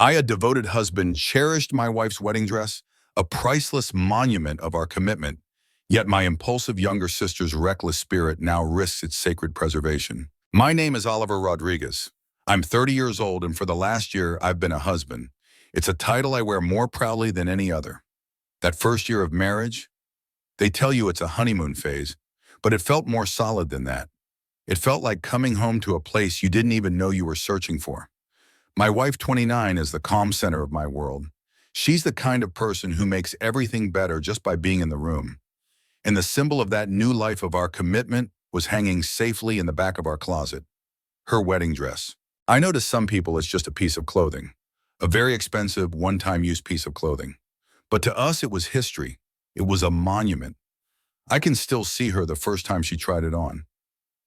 I, a devoted husband, cherished my wife's wedding dress, a priceless monument of our commitment, yet my impulsive younger sister's reckless spirit now risks its sacred preservation. My name is Oliver Rodriguez. I'm 30 years old, and for the last year, I've been a husband. It's a title I wear more proudly than any other. That first year of marriage, they tell you it's a honeymoon phase, but it felt more solid than that. It felt like coming home to a place you didn't even know you were searching for. My wife, 29, is the calm center of my world. She's the kind of person who makes everything better just by being in the room. And the symbol of that new life of our commitment was hanging safely in the back of our closet. Her wedding dress. I know to some people it's just a piece of clothing, a very expensive, one-time use piece of clothing. But to us, it was history. It was a monument. I can still see her the first time she tried it on.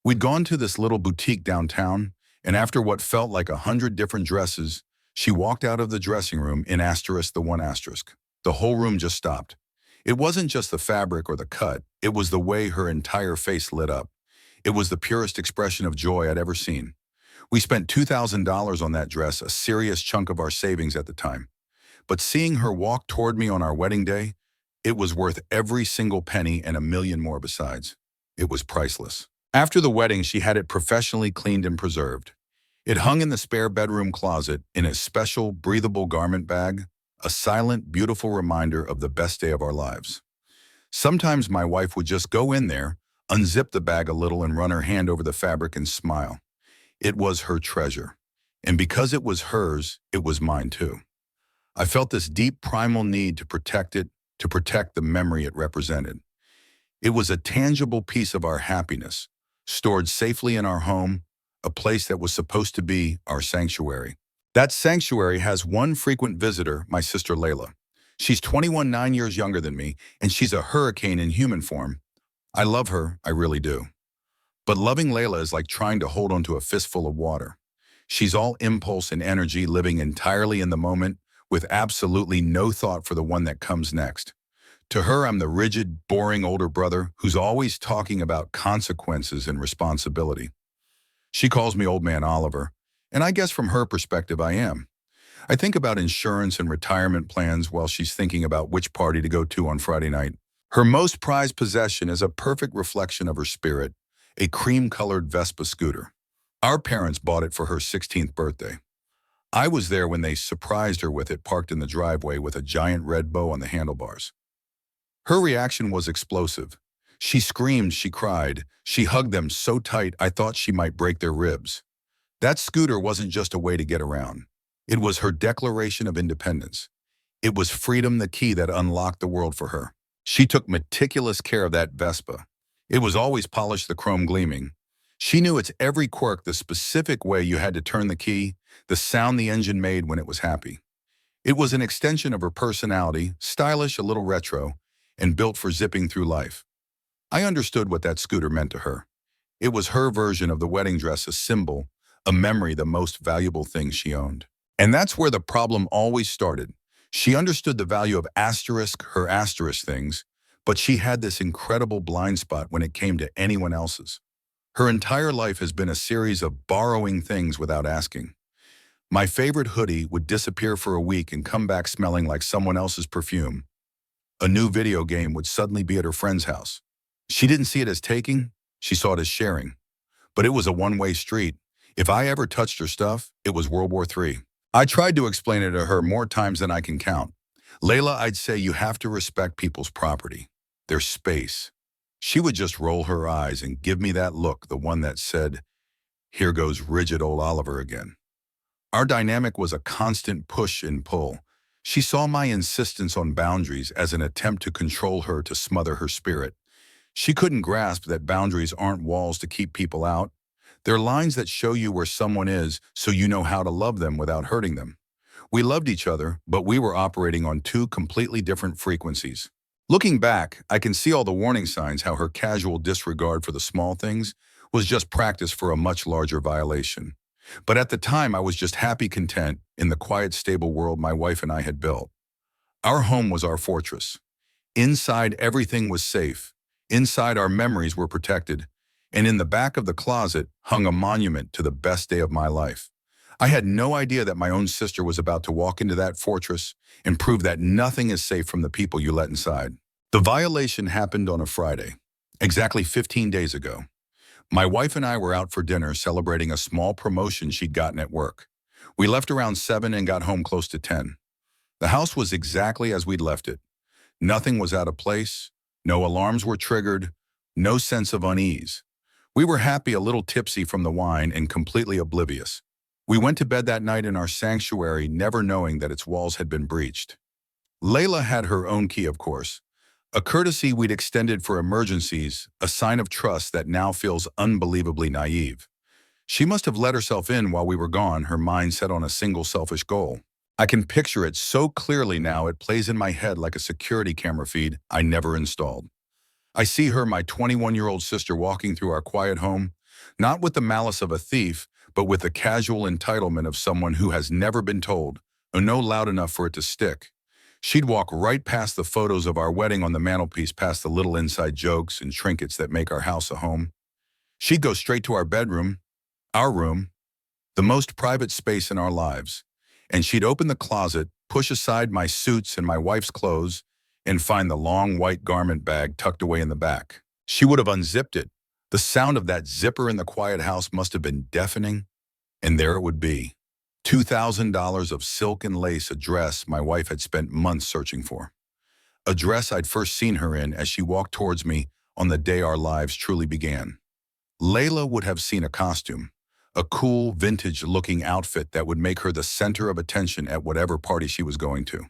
We'd gone to this little boutique downtown, and after what felt like 100 different dresses, she walked out of the dressing room in the one asterisk. The whole room just stopped. It wasn't just the fabric or the cut, it was the way her entire face lit up. It was the purest expression of joy I'd ever seen. We spent $2,000 on that dress, a serious chunk of our savings at the time. But seeing her walk toward me on our wedding day, it was worth every single penny and a million more besides. It was priceless. After the wedding, she had it professionally cleaned and preserved. It hung in the spare bedroom closet in a special, breathable garment bag, a silent, beautiful reminder of the best day of our lives. Sometimes my wife would just go in there, unzip the bag a little and run her hand over the fabric and smile. It was her treasure. And because it was hers, it was mine too. I felt this deep primal need to protect it, to protect the memory it represented. It was a tangible piece of our happiness, stored safely in our home, a place that was supposed to be our sanctuary. That sanctuary has one frequent visitor, my sister Layla. She's 21, 9 years younger than me, and she's a hurricane in human form. I love her, I really do. But loving Layla is like trying to hold onto a fistful of water. She's all impulse and energy, living entirely in the moment, with absolutely no thought for the one that comes next. To her, I'm the rigid, boring older brother who's always talking about consequences and responsibility. She calls me Old Man Oliver, and I guess from her perspective I am. I think about insurance and retirement plans while she's thinking about which party to go to on Friday night. Her most prized possession is a perfect reflection of her spirit, a cream-colored Vespa scooter. Our parents bought it for her 16th birthday. I was there when they surprised her with it parked in the driveway with a giant red bow on the handlebars. Her reaction was explosive. She screamed, she cried, she hugged them so tight I thought she might break their ribs. That scooter wasn't just a way to get around. It was her declaration of independence. It was freedom, the key that unlocked the world for her. She took meticulous care of that Vespa. It was always polished, the chrome gleaming. She knew its every quirk, the specific way you had to turn the key, the sound the engine made when it was happy. It was an extension of her personality, stylish, a little retro, and built for zipping through life. I understood what that scooter meant to her. It was her version of the wedding dress, a symbol, a memory, the most valuable thing she owned. And that's where the problem always started. She understood the value of her asterisk things, but she had this incredible blind spot when it came to anyone else's. Her entire life has been a series of borrowing things without asking. My favorite hoodie would disappear for a week and come back smelling like someone else's perfume. A new video game would suddenly be at her friend's house. She didn't see it as taking, she saw it as sharing. But it was a one-way street. If I ever touched her stuff, it was World War III. I tried to explain it to her more times than I can count. Layla, I'd say you have to respect people's property, their space. She would just roll her eyes and give me that look, the one that said, "Here goes rigid old Oliver again." Our dynamic was a constant push and pull. She saw my insistence on boundaries as an attempt to control her, to smother her spirit. She couldn't grasp that boundaries aren't walls to keep people out. They're lines that show you where someone is so you know how to love them without hurting them. We loved each other, but we were operating on two completely different frequencies. Looking back, I can see all the warning signs, how her casual disregard for the small things was just practice for a much larger violation. But at the time, I was just happy, content in the quiet, stable world my wife and I had built. Our home was our fortress. Inside, everything was safe. Inside, our memories were protected. And in the back of the closet hung a monument to the best day of my life. I had no idea that my own sister was about to walk into that fortress and prove that nothing is safe from the people you let inside. The violation happened on a Friday, exactly 15 days ago. My wife and I were out for dinner celebrating a small promotion she'd gotten at work. We left around 7 and got home close to 10. The house was exactly as we'd left it. Nothing was out of place, no alarms were triggered, no sense of unease. We were happy, a little tipsy from the wine and completely oblivious. We went to bed that night in our sanctuary, never knowing that its walls had been breached. Layla had her own key, of course, a courtesy we'd extended for emergencies, a sign of trust that now feels unbelievably naive. She must have let herself in while we were gone, her mind set on a single selfish goal. I can picture it so clearly now, it plays in my head like a security camera feed I never installed. I see her, my 21-year-old sister, walking through our quiet home, not with the malice of a thief, but with the casual entitlement of someone who has never been told, or know loud enough for it to stick. She'd walk right past the photos of our wedding on the mantelpiece, past the little inside jokes and trinkets that make our house a home. She'd go straight to our bedroom, our room, the most private space in our lives, and she'd open the closet, push aside my suits and my wife's clothes, and find the long white garment bag tucked away in the back. She would have unzipped it. The sound of that zipper in the quiet house must have been deafening, and there it would be. $2,000 of silk and lace, a dress my wife had spent months searching for. A dress I'd first seen her in as she walked towards me on the day our lives truly began. Layla would have seen a costume, a cool, vintage-looking outfit that would make her the center of attention at whatever party she was going to.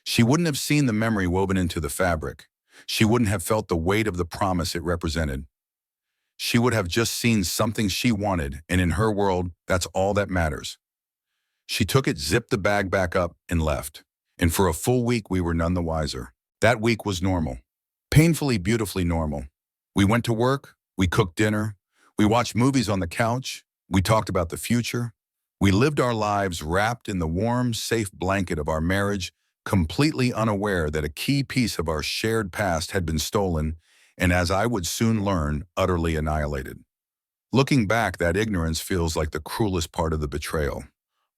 She wouldn't have seen the memory woven into the fabric. She wouldn't have felt the weight of the promise it represented. She would have just seen something she wanted, and in her world, that's all that matters. She took it, zipped the bag back up, and left. And for a full week, we were none the wiser. That week was normal. Painfully, beautifully normal. We went to work, we cooked dinner, we watched movies on the couch, we talked about the future. We lived our lives wrapped in the warm, safe blanket of our marriage, completely unaware that a key piece of our shared past had been stolen, and as I would soon learn, utterly annihilated. Looking back, that ignorance feels like the cruelest part of the betrayal.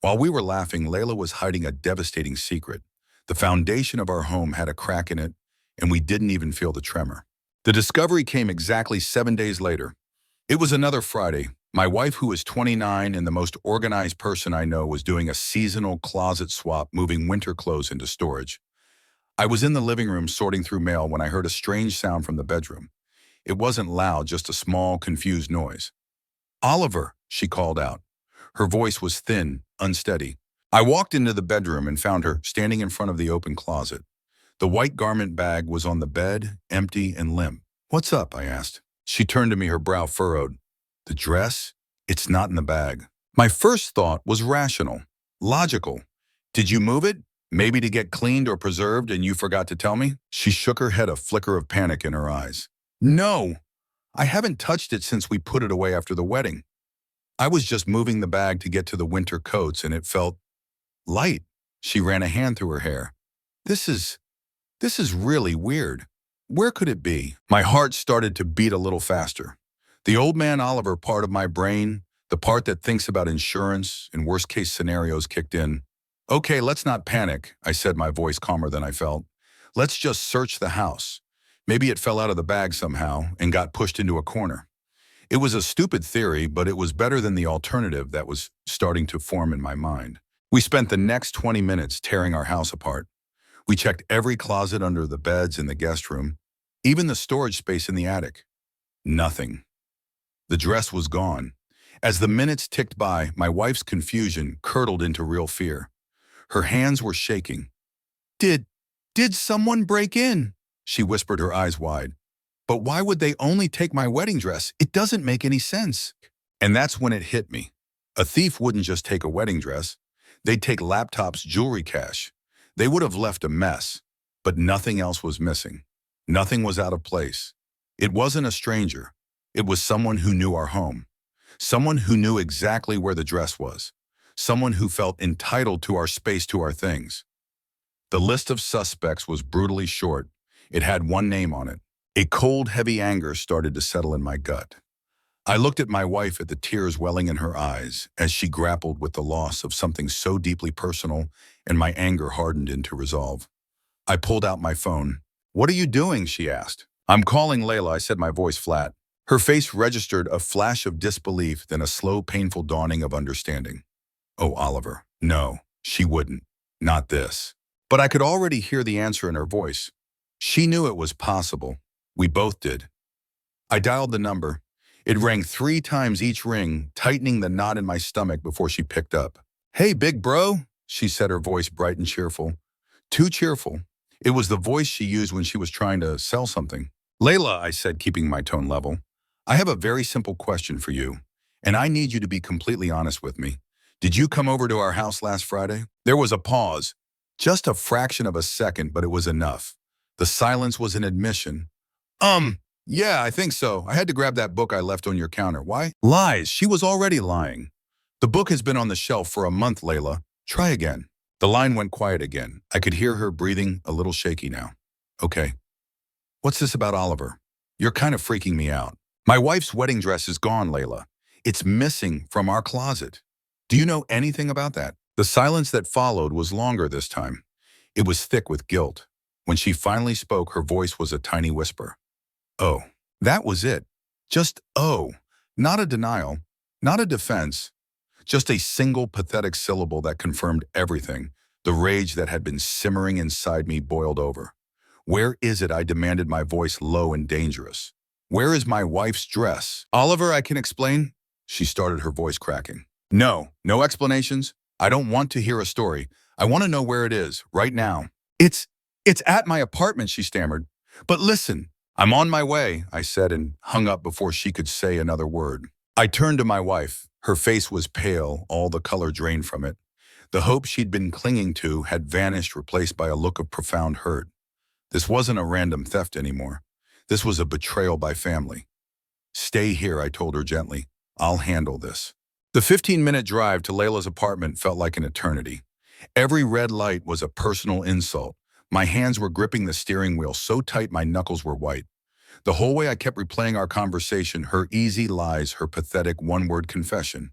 While we were laughing, Layla was hiding a devastating secret. The foundation of our home had a crack in it, and we didn't even feel the tremor. The discovery came exactly 7 days later. It was another Friday. My wife, who is 29 and the most organized person I know, was doing a seasonal closet swap, moving winter clothes into storage. I was in the living room sorting through mail when I heard a strange sound from the bedroom. It wasn't loud, just a small, confused noise. "Oliver," she called out. Her voice was thin, unsteady. I walked into the bedroom and found her standing in front of the open closet. The white garment bag was on the bed, empty and limp. "What's up?" I asked. She turned to me, her brow furrowed. "The dress? It's not in the bag." My first thought was rational, logical. "Did you move it? Maybe to get cleaned or preserved and you forgot to tell me?" She shook her head, a flicker of panic in her eyes. "No, I haven't touched it since we put it away after the wedding. I was just moving the bag to get to the winter coats and it felt light." She ran a hand through her hair. This is really weird. Where could it be?" My heart started to beat a little faster. The old man Oliver part of my brain, the part that thinks about insurance and worst-case scenarios, kicked in. "Okay, let's not panic," I said, my voice calmer than I felt. "Let's just search the house. Maybe it fell out of the bag somehow and got pushed into a corner." It was a stupid theory, but it was better than the alternative that was starting to form in my mind. We spent the next 20 minutes tearing our house apart. We checked every closet under the beds in the guest room, even the storage space in the attic. Nothing. The dress was gone. As the minutes ticked by, my wife's confusion curdled into real fear. Her hands were shaking. Did someone break in?" she whispered, her eyes wide. "But why would they only take my wedding dress? It doesn't make any sense." And that's when it hit me. A thief wouldn't just take a wedding dress. They'd take laptops, jewelry, cash. They would have left a mess, but nothing else was missing. Nothing was out of place. It wasn't a stranger. It was someone who knew our home. Someone who knew exactly where the dress was. Someone who felt entitled to our space, to our things. The list of suspects was brutally short. It had one name on it. A cold, heavy anger started to settle in my gut. I looked at my wife at the tears welling in her eyes as she grappled with the loss of something so deeply personal, and my anger hardened into resolve. I pulled out my phone. "What are you doing?" she asked. "I'm calling Layla," I said, my voice flat. Her face registered a flash of disbelief, then a slow, painful dawning of understanding. "Oh, Oliver, no, she wouldn't. Not this." But I could already hear the answer in her voice. She knew it was possible. We both did. I dialed the number. It rang 3 times each ring, tightening the knot in my stomach before she picked up. "Hey, big bro," she said, her voice bright and cheerful. Too cheerful. It was the voice she used when she was trying to sell something. "Layla," I said, keeping my tone level, "I have a very simple question for you, and I need you to be completely honest with me. Did you come over to our house last Friday?" There was a pause. Just a fraction of a second, but it was enough. The silence was an admission. Yeah, I think so. I had to grab that book I left on your counter. Why?" Lies. She was already lying. "The book has been on the shelf for a month, Layla. Try again." The line went quiet again. I could hear her breathing, a little shaky now. "Okay. What's this about Oliver? You're kind of freaking me out." "My wife's wedding dress is gone, Layla. It's missing from our closet. Do you know anything about that?" The silence that followed was longer this time. It was thick with guilt. When she finally spoke, her voice was a tiny whisper. "Oh." That was it. Just "oh." Not a denial, not a defense, just a single pathetic syllable that confirmed everything. The rage that had been simmering inside me boiled over. "Where is it?" I demanded, my voice low and dangerous. "Where is my wife's dress?" "Oliver, I can explain." She started, her voice cracking. "No, no explanations. I don't want to hear a story. I want to know where it is, right now." It's at my apartment," she stammered. "But listen." "I'm on my way," I said, and hung up before she could say another word. I turned to my wife. Her face was pale, all the color drained from it. The hope she'd been clinging to had vanished, replaced by a look of profound hurt. This wasn't a random theft anymore. This was a betrayal by family. "Stay here," I told her gently. "I'll handle this." The 15-minute drive to Layla's apartment felt like an eternity. Every red light was a personal insult. My hands were gripping the steering wheel so tight my knuckles were white. The whole way I kept replaying our conversation, her easy lies, her pathetic one-word confession.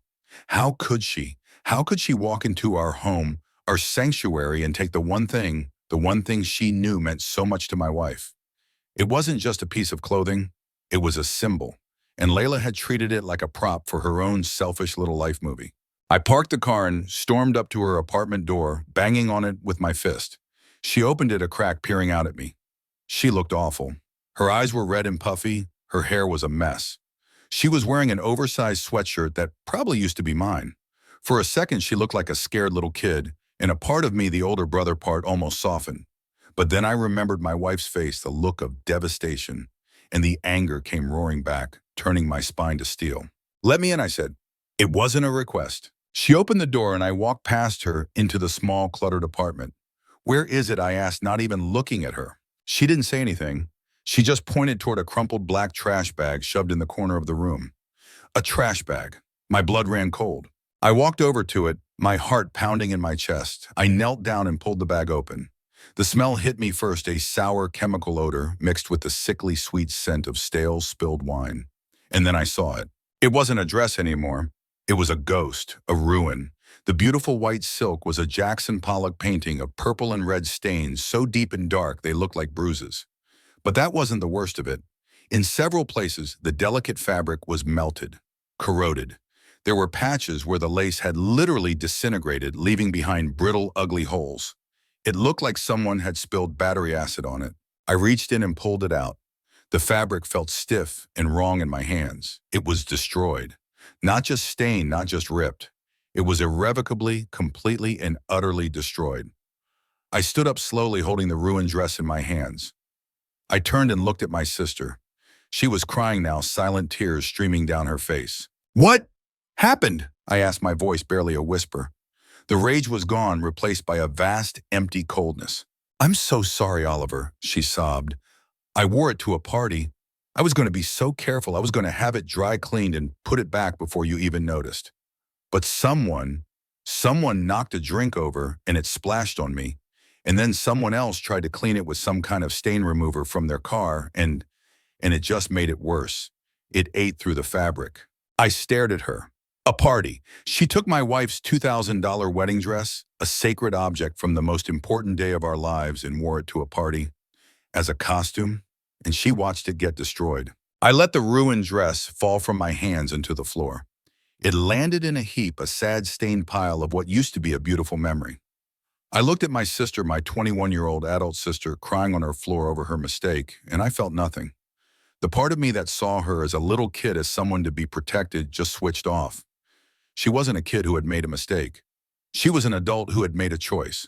How could she? How could she walk into our home, our sanctuary, and take the one thing she knew meant so much to my wife? It wasn't just a piece of clothing, it was a symbol, and Layla had treated it like a prop for her own selfish little life movie. I parked the car and stormed up to her apartment door, banging on it with my fist. She opened it a crack, peering out at me. She looked awful. Her eyes were red and puffy, her hair was a mess. She was wearing an oversized sweatshirt that probably used to be mine. For a second, she looked like a scared little kid, and a part of me, the older brother part, almost softened. But then I remembered my wife's face, the look of devastation, and the anger came roaring back, turning my spine to steel. "Let me in," I said. It wasn't a request. She opened the door and I walked past her into the small, cluttered apartment. "Where is it?" I asked, not even looking at her. She didn't say anything. She just pointed toward a crumpled black trash bag shoved in the corner of the room. A trash bag. My blood ran cold. I walked over to it, my heart pounding in my chest. I knelt down and pulled the bag open. The smell hit me first, a sour chemical odor mixed with the sickly sweet scent of stale, spilled wine. And then I saw it. It wasn't a dress anymore. It was a ghost, a ruin. The beautiful white silk was a Jackson Pollock painting of purple and red stains so deep and dark they looked like bruises. But that wasn't the worst of it. In several places, the delicate fabric was melted, corroded. There were patches where the lace had literally disintegrated, leaving behind brittle, ugly holes. It looked like someone had spilled battery acid on it. I reached in and pulled it out. The fabric felt stiff and wrong in my hands. It was destroyed. Not just stained, not just ripped. It was irrevocably, completely, and utterly destroyed. I stood up slowly, holding the ruined dress in my hands. I turned and looked at my sister. She was crying now, silent tears streaming down her face. "What happened?" I asked, my voice barely a whisper. The rage was gone, replaced by a vast, empty coldness. "I'm so sorry, Oliver," she sobbed. "I wore it to a party. I was going to be so careful. I was going to have it dry cleaned and put it back before you even noticed. But someone knocked a drink over and it splashed on me. And then someone else tried to clean it with some kind of stain remover from their car, and it just made it worse. It ate through the fabric. I stared at her. A party. She took my wife's $2,000 wedding dress, a sacred object from the most important day of our lives, and wore it to a party as a costume, and she watched it get destroyed. I let the ruined dress fall from my hands into the floor. It landed in a heap, a sad stained pile of what used to be a beautiful memory. I looked at my sister, my 21-year-old adult sister, crying on her floor over her mistake, and I felt nothing. The part of me that saw her as a little kid, as someone to be protected, just switched off. She wasn't a kid who had made a mistake. She was an adult who had made a choice.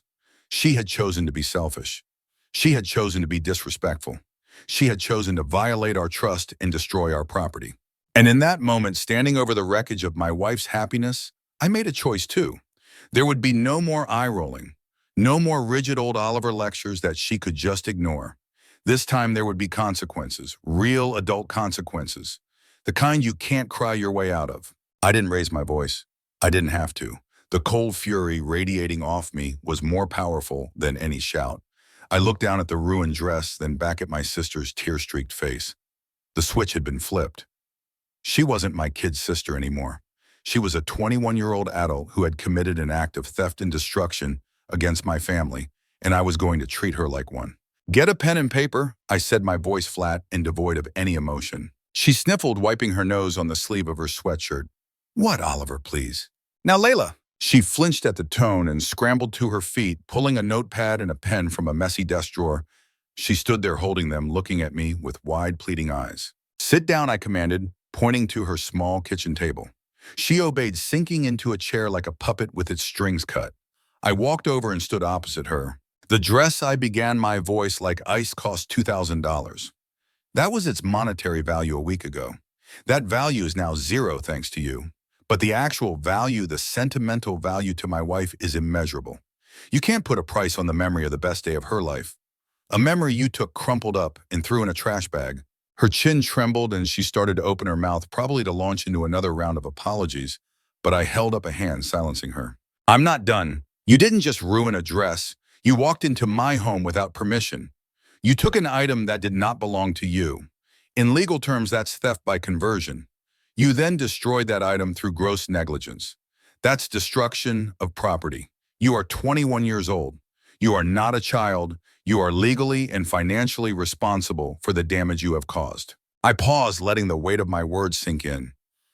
She had chosen to be selfish. She had chosen to be disrespectful. She had chosen to violate our trust and destroy our property. And in that moment, standing over the wreckage of my wife's happiness, I made a choice too. There would be no more eye-rolling, no more rigid old Oliver lectures that she could just ignore. This time there would be consequences, real adult consequences, the kind you can't cry your way out of. I didn't raise my voice. I didn't have to. The cold fury radiating off me was more powerful than any shout. I looked down at the ruined dress, then back at my sister's tear-streaked face. The switch had been flipped. She wasn't my kid sister anymore. She was a 21-year-old adult who had committed an act of theft and destruction against my family, and I was going to treat her like one. "Get a pen and paper," I said, my voice flat and devoid of any emotion. She sniffled, wiping her nose on the sleeve of her sweatshirt. "What, Oliver, please?" "Now, Layla." She flinched at the tone and scrambled to her feet, pulling a notepad and a pen from a messy desk drawer. She stood there holding them, looking at me with wide, pleading eyes. "Sit down," I commanded, pointing to her small kitchen table. She obeyed, sinking into a chair like a puppet with its strings cut. I walked over and stood opposite her. "The dress," I began, my voice like ice, "cost $2,000. That was its monetary value a week ago. That value is now zero thanks to you. But the actual value, the sentimental value to my wife, is immeasurable. You can't put a price on the memory of the best day of her life. A memory you took, crumpled up, and threw in a trash bag." Her chin trembled and she started to open her mouth, probably to launch into another round of apologies, but I held up a hand, silencing her. "I'm not done. You didn't just ruin a dress. You walked into my home without permission. You took an item that did not belong to you. In legal terms, that's theft by conversion. You then destroyed that item through gross negligence. That's destruction of property. You are 21 years old. You are not a child. You are legally and financially responsible for the damage you have caused." I paused, letting the weight of my words sink in.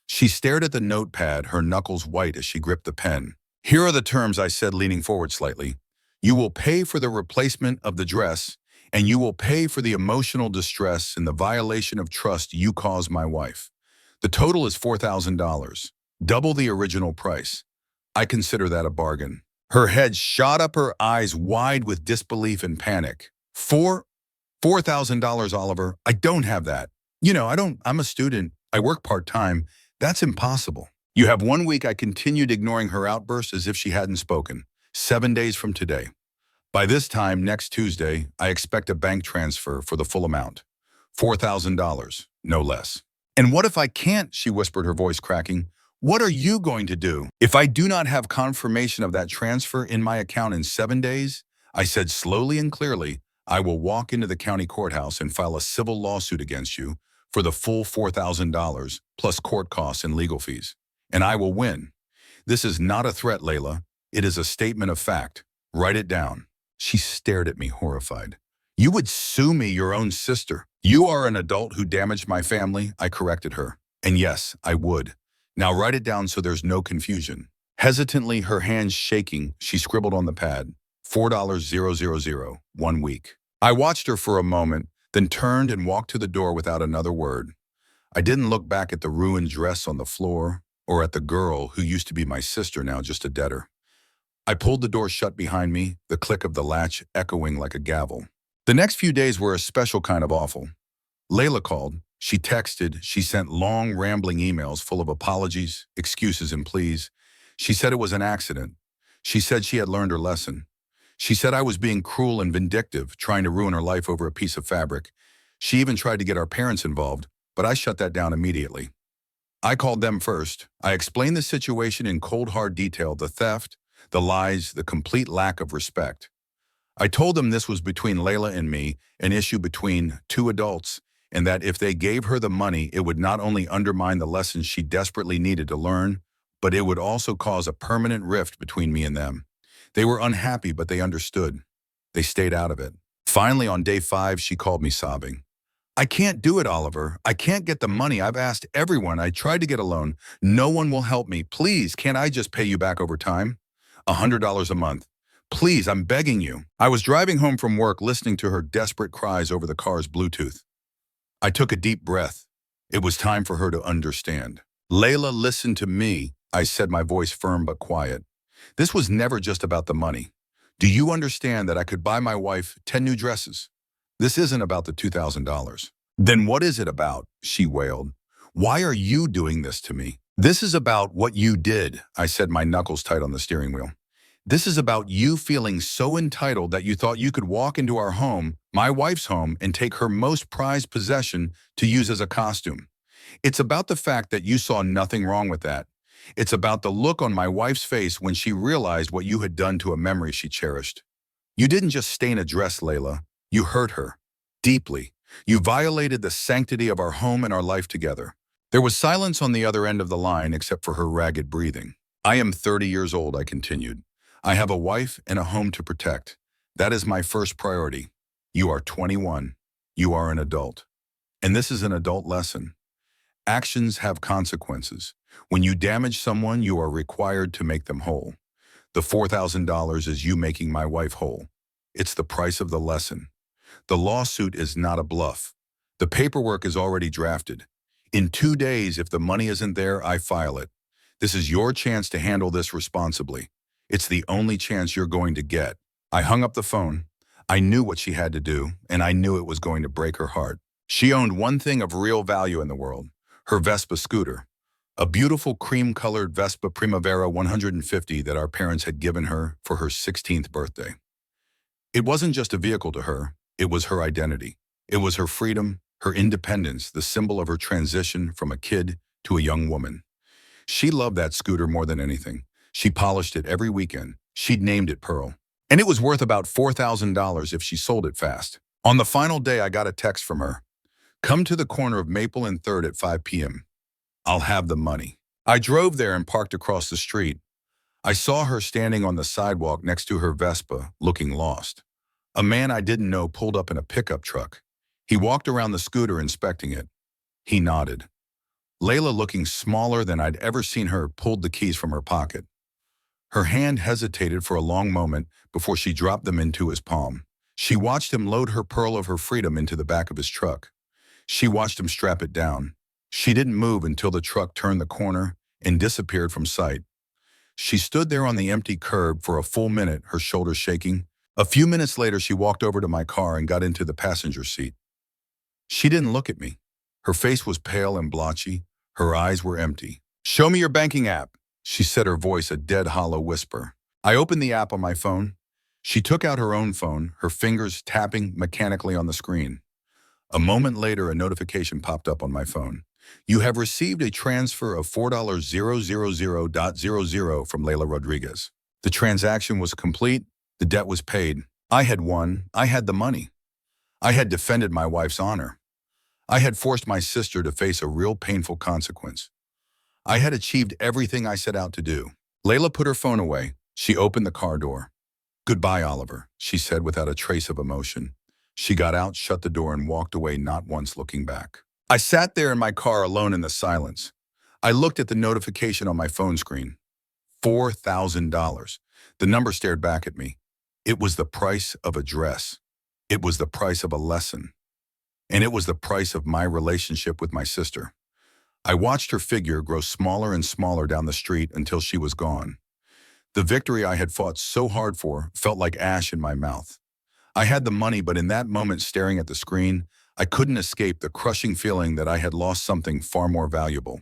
She stared at the notepad, her knuckles white as she gripped the pen. "Here are the terms," I said, leaning forward slightly. "You will pay for the replacement of the dress, and you will pay for the emotional distress and the violation of trust you caused my wife. The total is $4,000, double the original price. I consider that a bargain." Her head shot up, her eyes wide with disbelief and panic. $4,000, Oliver? I don't have that. I'm a student. I work part-time. That's impossible." "You have 1 week," I continued, ignoring her outburst as if she hadn't spoken. 7 days from today. By this time, next Tuesday, I expect a bank transfer for the full amount. $4,000, no less. "And what if I can't?" she whispered, her voice cracking. "What are you going to do if I do not have confirmation of that transfer in my account in 7 days? I said slowly and clearly, "I will walk into the county courthouse and file a civil lawsuit against you for the full $4,000 plus court costs and legal fees. And I will win. This is not a threat, Layla. It is a statement of fact. Write it down." She stared at me, horrified. "You would sue me, your own sister." "You are an adult who damaged my family," I corrected her. "And yes, I would. Now write it down so there's no confusion." Hesitantly, her hands shaking, she scribbled on the pad, $4,000, 1 week. I watched her for a moment, then turned and walked to the door without another word. I didn't look back at the ruined dress on the floor or at the girl who used to be my sister, now just a debtor. I pulled the door shut behind me, the click of the latch echoing like a gavel. The next few days were a special kind of awful. Layla called. She texted. She sent long, rambling emails full of apologies, excuses, and pleas. She said it was an accident. She said she had learned her lesson. She said I was being cruel and vindictive, trying to ruin her life over a piece of fabric. She even tried to get our parents involved, but I shut that down immediately. I called them first. I explained the situation in cold, hard detail, the theft, the lies, the complete lack of respect. I told them this was between Layla and me, an issue between two adults, and that if they gave her the money, it would not only undermine the lessons she desperately needed to learn, but it would also cause a permanent rift between me and them. They were unhappy, but they understood. They stayed out of it. Finally, on day 5, she called me sobbing. I can't do it, Oliver. I can't get the money. I've asked everyone. I tried to get a loan. No one will help me. Please, can't I just pay you back over time? $100 a month. Please, I'm begging you. I was driving home from work listening to her desperate cries over the car's Bluetooth. I took a deep breath. It was time for her to understand. Layla, listen to me, I said, my voice firm but quiet. This was never just about the money. Do you understand that I could buy my wife 10 new dresses? This isn't about the $2,000. Then what is it about? She wailed. Why are you doing this to me? This is about what you did, I said, my knuckles tight on the steering wheel. This is about you feeling so entitled that you thought you could walk into our home, my wife's home, and take her most prized possession to use as a costume. It's about the fact that you saw nothing wrong with that. It's about the look on my wife's face when she realized what you had done to a memory she cherished. You didn't just stain a dress, Layla. You hurt her. Deeply. You violated the sanctity of our home and our life together. There was silence on the other end of the line except for her ragged breathing. I am 30 years old, I continued. I have a wife and a home to protect. That is my first priority. You are 21. You are an adult. And this is an adult lesson. Actions have consequences. When you damage someone, you are required to make them whole. The $4,000 is you making my wife whole. It's the price of the lesson. The lawsuit is not a bluff. The paperwork is already drafted. In 2 days, if the money isn't there, I file it. This is your chance to handle this responsibly. It's the only chance you're going to get. I hung up the phone. I knew what she had to do, and I knew it was going to break her heart. She owned one thing of real value in the world, her Vespa scooter. A beautiful cream-colored Vespa Primavera 150 that our parents had given her for her 16th birthday. It wasn't just a vehicle to her, it was her identity. It was her freedom, her independence, the symbol of her transition from a kid to a young woman. She loved that scooter more than anything. She polished it every weekend. She'd named it Pearl. And it was worth about $4,000 if she sold it fast. On the final day, I got a text from her. Come to the corner of Maple and 3rd at 5 p.m. I'll have the money. I drove there and parked across the street. I saw her standing on the sidewalk next to her Vespa, looking lost. A man I didn't know pulled up in a pickup truck. He walked around the scooter inspecting it. He nodded. Layla, looking smaller than I'd ever seen her, pulled the keys from her pocket. Her hand hesitated for a long moment before she dropped them into his palm. She watched him load her Pearl of her freedom into the back of his truck. She watched him strap it down. She didn't move until the truck turned the corner and disappeared from sight. She stood there on the empty curb for a full minute, her shoulders shaking. A few minutes later, she walked over to my car and got into the passenger seat. She didn't look at me. Her face was pale and blotchy. Her eyes were empty. Show me your banking app, she said, her voice a dead, hollow whisper. I opened the app on my phone. She took out her own phone, her fingers tapping mechanically on the screen. A moment later, a notification popped up on my phone. You have received a transfer of $4,000.00 from Layla Rodriguez. The transaction was complete. The debt was paid. I had won. I had the money. I had defended my wife's honor. I had forced my sister to face a real painful consequence. I had achieved everything I set out to do. Layla put her phone away. She opened the car door. Goodbye, Oliver, she said without a trace of emotion. She got out, shut the door, and walked away, not once looking back. I sat there in my car alone in the silence. I looked at the notification on my phone screen. $4,000. The number stared back at me. It was the price of a dress. It was the price of a lesson. And it was the price of my relationship with my sister. I watched her figure grow smaller and smaller down the street until she was gone. The victory I had fought so hard for felt like ash in my mouth. I had the money, but in that moment, staring at the screen, I couldn't escape the crushing feeling that I had lost something far more valuable.